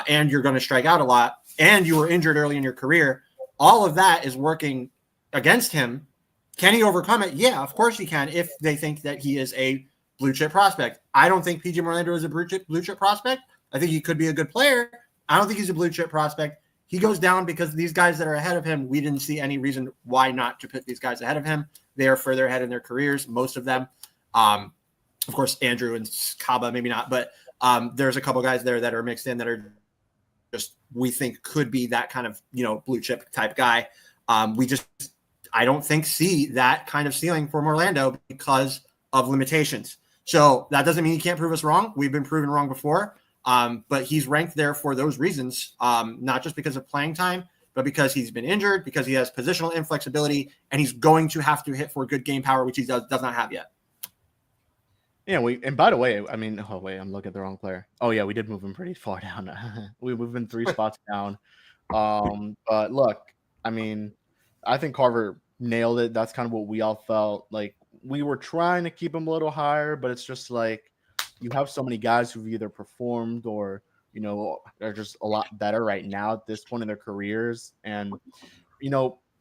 and you're going to strike out a lot, and you were injured early in your career, all of that is working against him. Can he overcome it? Yeah, of course he can, if they think that he is a blue chip prospect. I don't think PJ Morlando is a blue chip prospect. I think he could be a good player. I don't think he's a blue chip prospect. He goes down because these guys that are ahead of him, we didn't see any reason why not to put these guys ahead of him. They are further ahead in their careers, most of them. Of course, Andrew and Kaba, maybe not, but there's a couple guys there that are mixed in that are just, we think could be that kind of, blue chip type guy. I don't think see that kind of ceiling for Orlando because of limitations. So that doesn't mean he can't prove us wrong. We've been proven wrong before. But he's ranked there for those reasons, not just because of playing time, but because he's been injured, because he has positional inflexibility, and he's going to have to hit for good game power, which he does not have yet. Yeah, and by the way, I'm looking at the wrong player. Oh yeah, we did move him pretty far down. We moved him 3 spots down. But look, I think Carver nailed it. That's kind of what we all felt. Like, we were trying to keep him a little higher, but it's just like, you have so many guys who've either performed or, are just a lot better right now at this point in their careers. And,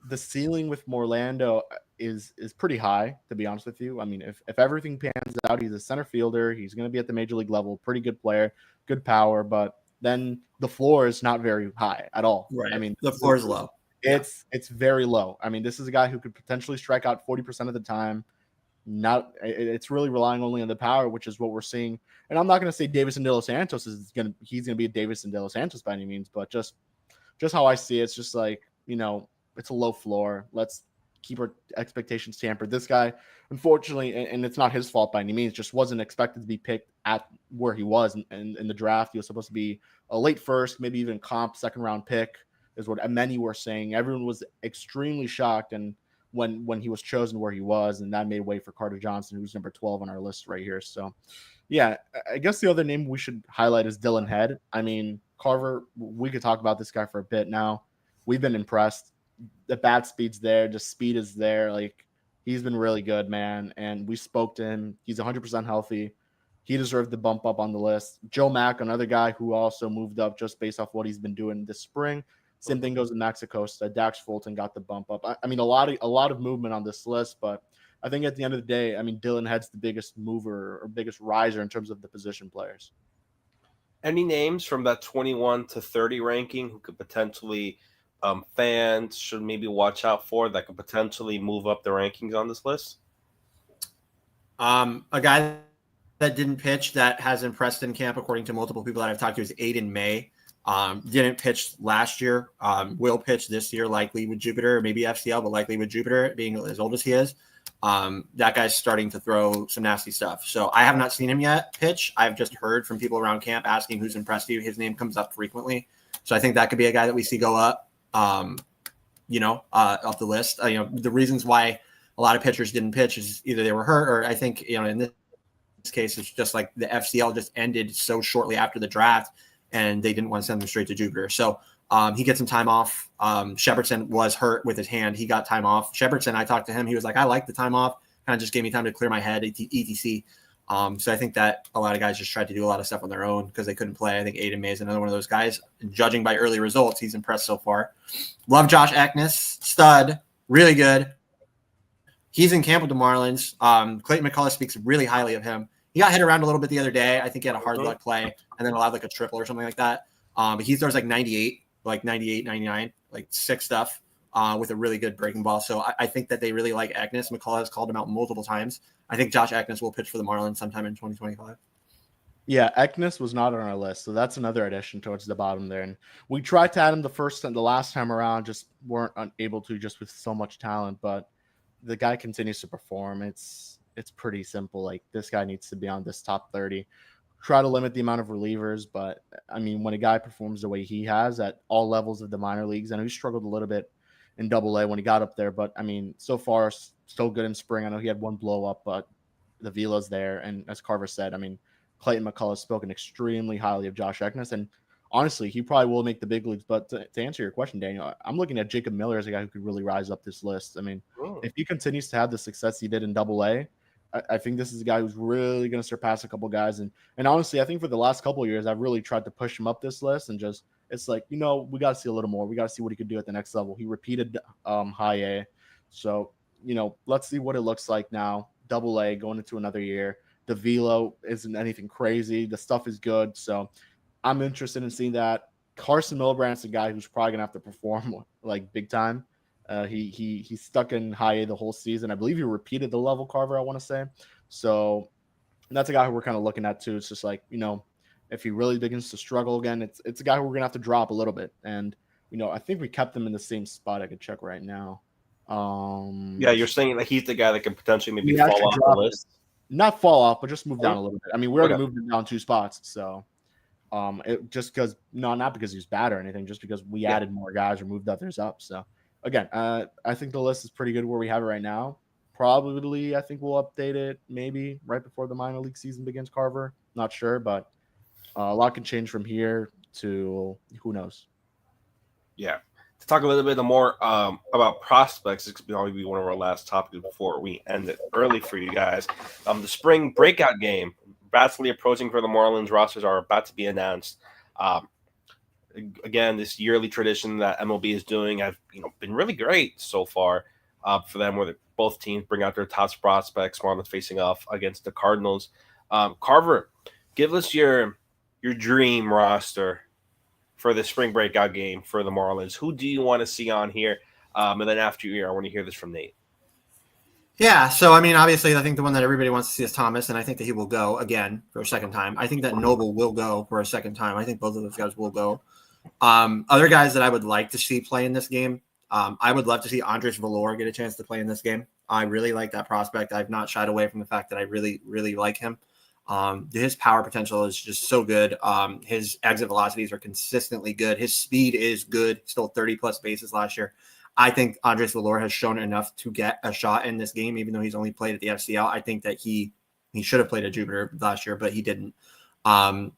the ceiling with Orlando is pretty high, to be honest with you. If everything pans out, he's a center fielder. He's going to be at the major league level, pretty good player, good power, but then the floor is not very high at all. Right. The floor is low. It's very low. This is a guy who could potentially strike out 40% of the time. It's really relying only on the power, which is what we're seeing. And I'm not going to say Davison De Los Santos he's going to be a Davison De Los Santos by any means, but just how I see it, it's just like, it's a low floor. Let's keep our expectations tampered. This guy, unfortunately, and it's not his fault by any means, just wasn't expected to be picked at where he was in the draft. He was supposed to be a late first, maybe even comp second round pick, is what many were saying. Everyone was extremely shocked and when he was chosen where he was, and that made way for Carter Johnson, who's number 12 on our list right here. So, yeah, I guess the other name we should highlight is Dylan Head. Carver, we could talk about this guy for a bit now. We've been impressed. The bat speed's there. The speed is there. Like, he's been really good, man, and we spoke to him. He's 100% healthy. He deserved the bump up on the list. Joe Mack, another guy who also moved up just based off what he's been doing this spring. Same thing goes to Max Acosta. Dax Fulton got the bump up. A lot of movement on this list, but I think at the end of the day, Dylan Head's the biggest mover or biggest riser in terms of the position players. Any names from that 21 to 30 ranking who could potentially fans should maybe watch out for that could potentially move up the rankings on this list? A guy that didn't pitch that has impressed in camp, according to multiple people that I've talked to, is Aiden May. Didn't pitch last year. Will pitch this year, likely with Jupiter, maybe FCL, but likely with Jupiter, being as old as he is. That guy's starting to throw some nasty stuff. So I have not seen him yet pitch. I've just heard from people around camp asking who's impressed you. His name comes up frequently. So I think that could be a guy that we see go up, up the list. The reasons why a lot of pitchers didn't pitch is either they were hurt or I think, in this case, it's just like the FCL just ended so shortly after the draft and they didn't want to send them straight to Jupiter. So he gets some time off. Shepardson was hurt with his hand. He got time off. Shepardson, I talked to him. He was like, I like the time off. Kind of just gave me time to clear my head, etc. So I think that a lot of guys just tried to do a lot of stuff on their own because they couldn't play. I think Aiden May is another one of those guys. And judging by early results, he's impressed so far. Love Josh Eknes, stud, really good. He's in camp with the Marlins. Clayton McCullough speaks really highly of him. He got hit around a little bit the other day. I think he had a hard luck play and then allowed like a triple or something like that. But he throws like 98, 99, like sick stuff with a really good breaking ball. So I think that they really like Eknes. McCullough has called him out multiple times. I think Josh Eknes will pitch for the Marlins sometime in 2025. Yeah, Eknes was not on our list, so that's another addition towards the bottom there. And we tried to add him the last time around, just weren't able to, just with so much talent. But the guy continues to perform. It's pretty simple. Like, this guy needs to be on this top 30. Try to limit the amount of relievers, but I mean, when a guy performs the way he has at all levels of the minor leagues, I know he struggled a little bit in Double-A when he got up there, but I mean, so far still good in spring. I know he had one blow up, but the velo's there. And as Carver said, I mean, Clayton McCullough has spoken extremely highly of Josh Eknes, and honestly, he probably will make the big leagues. But to answer your question, Daniel, I'm looking at Jacob Miller as a guy who could really rise up this list. I mean, if he continues to have the success he did in Double-A, I think this is a guy who's really going to surpass a couple guys. And honestly, I think for the last couple of years, I've really tried to push him up this list and just, it's like, we got to see a little more. We got to see what he could do at the next level. He repeated high A. So, let's see what it looks like now. Double-A going into another year. The velo isn't anything crazy. The stuff is good. So I'm interested in seeing that. Carson Milbrandt's a guy who's probably going to have to perform like big time. He's stuck in high A the whole season. I believe he repeated the level, Carver, I want to say. So that's a guy who we're kind of looking at too. It's just like, if he really begins to struggle again, it's a guy who we're going to have to drop a little bit. And, I think we kept him in the same spot. I could check right now. Yeah, you're saying that he's the guy that could potentially maybe fall off the list? Not fall off, but just move down a little bit. I mean, we already moved him down 2 spots. So just because, not because he's bad or anything, just because we added more guys or moved others up. So again, I think the list is pretty good where we have it right now. Probably, I think we'll update it maybe right before the minor league season begins, Carver. Not sure, but a lot can change from here to who knows. Yeah. To talk a little bit more about prospects, this could probably be one of our last topics before we end it early for you guys. The spring breakout game, rapidly approaching for the Marlins. Rosters are about to be announced. Again, this yearly tradition that MLB is doing have been really great so far for them, where both teams bring out their top prospects. Marlins facing off against the Cardinals. Carver, give us your dream roster for the spring breakout game for the Marlins. Who do you want to see on here? And then after you, I want to hear this from Nate. Yeah, so I mean, obviously, I think the one that everybody wants to see is Thomas, and I think that he will go again for a second time. I think that Noble will go for a second time. I think both of those guys will go. Other guys that I would like to see play in this game, I would love to see Andres Valor get a chance to play in this game. I really like that prospect. I've not shied away from the fact that I really, really like him. His power potential is just so good. His exit velocities are consistently good. His speed is good. Stole 30-plus bases last year. I think Andres Valor has shown enough to get a shot in this game, even though he's only played at the FCL. I think that he should have played at Jupiter last year, but he didn't.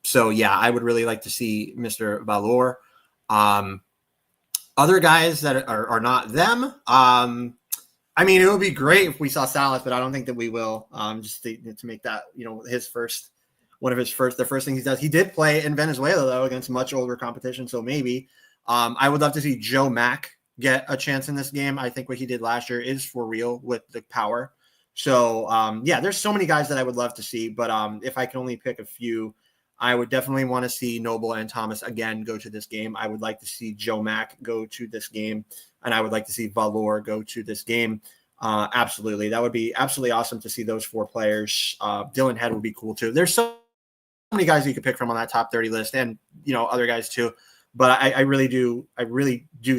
So, yeah, I would really like to see Mr. Valor. Other guys that are not them, I mean, it would be great if we saw Salas, but I don't think that we will. Just to make that, the first thing he does. He did play in Venezuela, though, against much older competition. So maybe I would love to see Joe Mack get a chance in this game. I think what he did last year is for real with the power. So, there's so many guys that I would love to see. But if I can only pick a few, I would definitely want to see Noble and Thomas again go to this game. I would like to see Joe Mack go to this game. And I would like to see Valor go to this game. Absolutely. That would be absolutely awesome to see those 4 players. Dylan Head would be cool too. There's so many guys you could pick from on that top 30 list and, other guys too. But I really do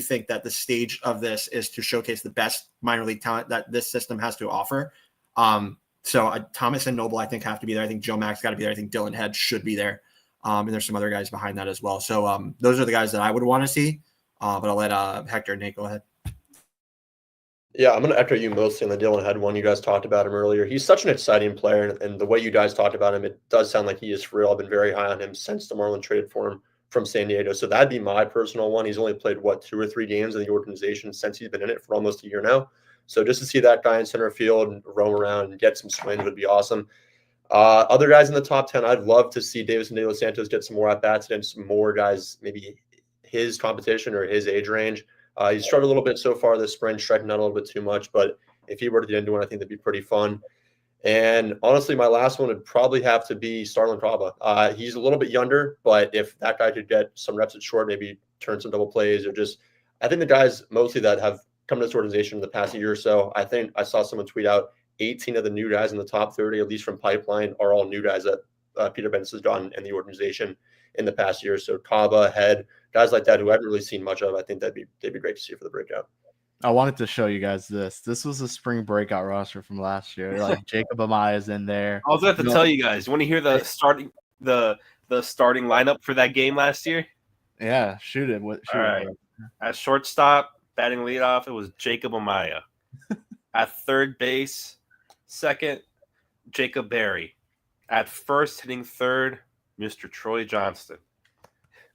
think that the stage of this is to showcase the best minor league talent that this system has to offer. So Thomas and Noble, I think, have to be there. I think Joe Mack's got to be there. I think Dylan Head should be there. And there's some other guys behind that as well. So those are the guys that I would want to see. But I'll let Hector and Nate go ahead. Yeah, I'm going to echo you mostly on the Dylan Head one. You guys talked about him earlier. He's such an exciting player, and the way you guys talked about him, it does sound like he is for real. I've been very high on him since the Marlins traded for him from San Diego. So that'd be my personal one. He's only played, 2 or 3 games in the organization since he's been in it for almost a year now. So just to see that guy in center field and roam around and get some swings would be awesome. Other guys in the top 10, I'd love to see Davison De Los Santos get some more at-bats and some more guys, maybe his competition or his age range. He's struggled a little bit so far this spring, striking out a little bit too much, but if he were to get into one, I think that'd be pretty fun. And honestly, my last one would probably have to be Starlin Caba. He's a little bit younger, but if that guy could get some reps at short, maybe turn some double plays or just – I think the guys mostly that have come to this organization in the past year or so, I think I saw someone tweet out 18 of the new guys in the top 30, at least from Pipeline, are all new guys that Peter Benz has gotten in the organization in the past year. So Caba, Head, guys like that who I haven't really seen much of, I think they'd be great to see for the breakout. I wanted to show you guys this. This was a spring breakout roster from last year. Like Jacob Amaya's in there. I was going to have to tell you guys. You want to hear the starting lineup for that game last year? Yeah, shoot it. All right. At shortstop, batting leadoff, it was Jacob Amaya. At third base, second, Jacob Berry. At first, hitting third, Mr. Troy Johnston.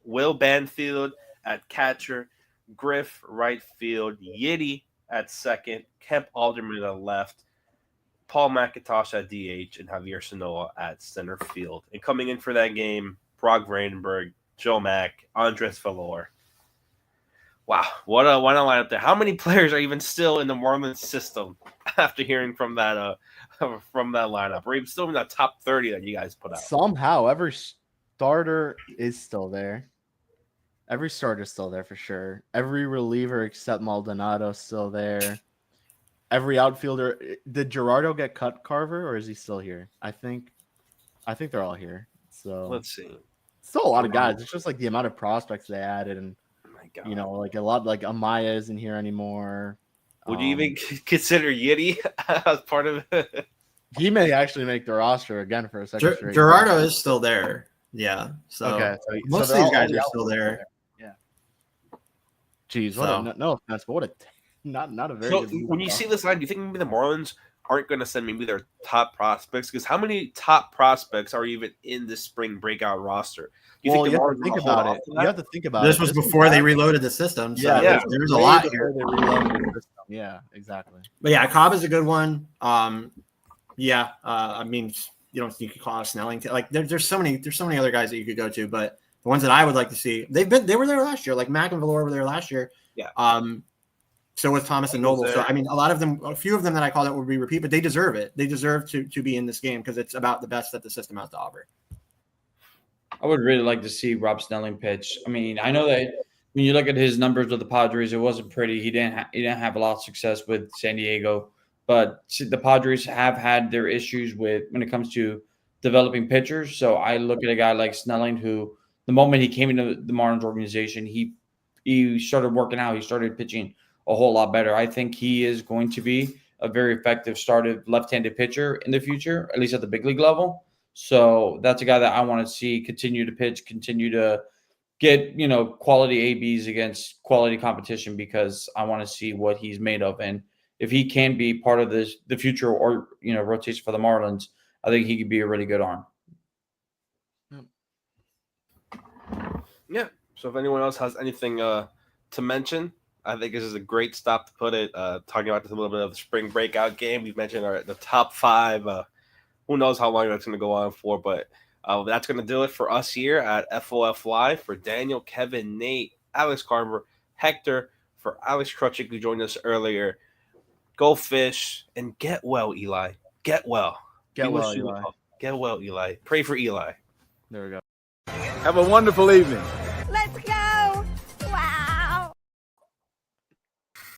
Will Banfield at catcher. Griff, right field. Yiddy at second. Kemp Alderman at left. Paul McIntosh at DH. And Javier Sanoa at center field. And coming in for that game, Brock Brandenburg, Joe Mack, Andres Valor. Wow, what a lineup there. How many players are even still in the Marlins system after hearing from that lineup? Or even still in that top 30 that you guys put out? Somehow, every starter is still there. Every starter's still there for sure. Every reliever except Maldonado still there. Every outfielder. Did Gerardo get cut, Carver, or is he still here? I think they're all here. So let's see. Still a lot of guys. It's just like the amount of prospects they added, and God. You know, like a lot, like Amaya isn't here anymore. Would you even consider Yiddy as part of it? He may actually make the roster again for a second straight. Gerardo is still there. Yeah. So, okay, most of these guys are still there. Yeah. Jeez, no offense, but what a not a very good when you see this line, do you think maybe the Marlins aren't going to send maybe their top prospects? Because how many top prospects are even in this spring breakout roster? You have to think about it. You have to think about it. This was before they reloaded the system. So there's a lot here. They reloaded the system. Yeah, exactly. But yeah, Cobb is a good one. I mean, you could call it Snelling. Like there's so many other guys that you could go to, but the ones that I would like to see, they were there last year. Like Mack and Valor were there last year. Yeah. So was Thomas and Noble. So I mean, a few of them that I called out would be repeat, but they deserve it. They deserve to be in this game because it's about the best that the system has to offer. I would really like to see Rob Snelling pitch. I mean, I know that when you look at his numbers with the Padres, it wasn't pretty. He didn't have a lot of success with San Diego, but the Padres have had their issues with when it comes to developing pitchers. So I look at a guy like Snelling, who the moment he came into the Marlins organization, he started working out. He started pitching a whole lot better. I think he is going to be a very effective started left-handed pitcher in the future, at least at the big league level. So that's a guy that I want to see continue to pitch, continue to get, quality ABs against quality competition, because I want to see what he's made of. And if he can be part of the future or, rotation for the Marlins, I think he could be a really good arm. Yeah. So if anyone else has anything to mention, I think this is a great stop to put it. Talking about this a little bit of the spring breakout game. We've mentioned the top 5. Who knows how long that's going to go on for, but that's going to do it for us here at FOF Live. For Daniel, Kevin, Nate, Alex Carver, Hector, for Alex Krutchik, who joined us earlier. Go fish and get well, Eli. Get well. Get well, Eli. Get well, Eli. Pray for Eli. There we go. Have a wonderful evening.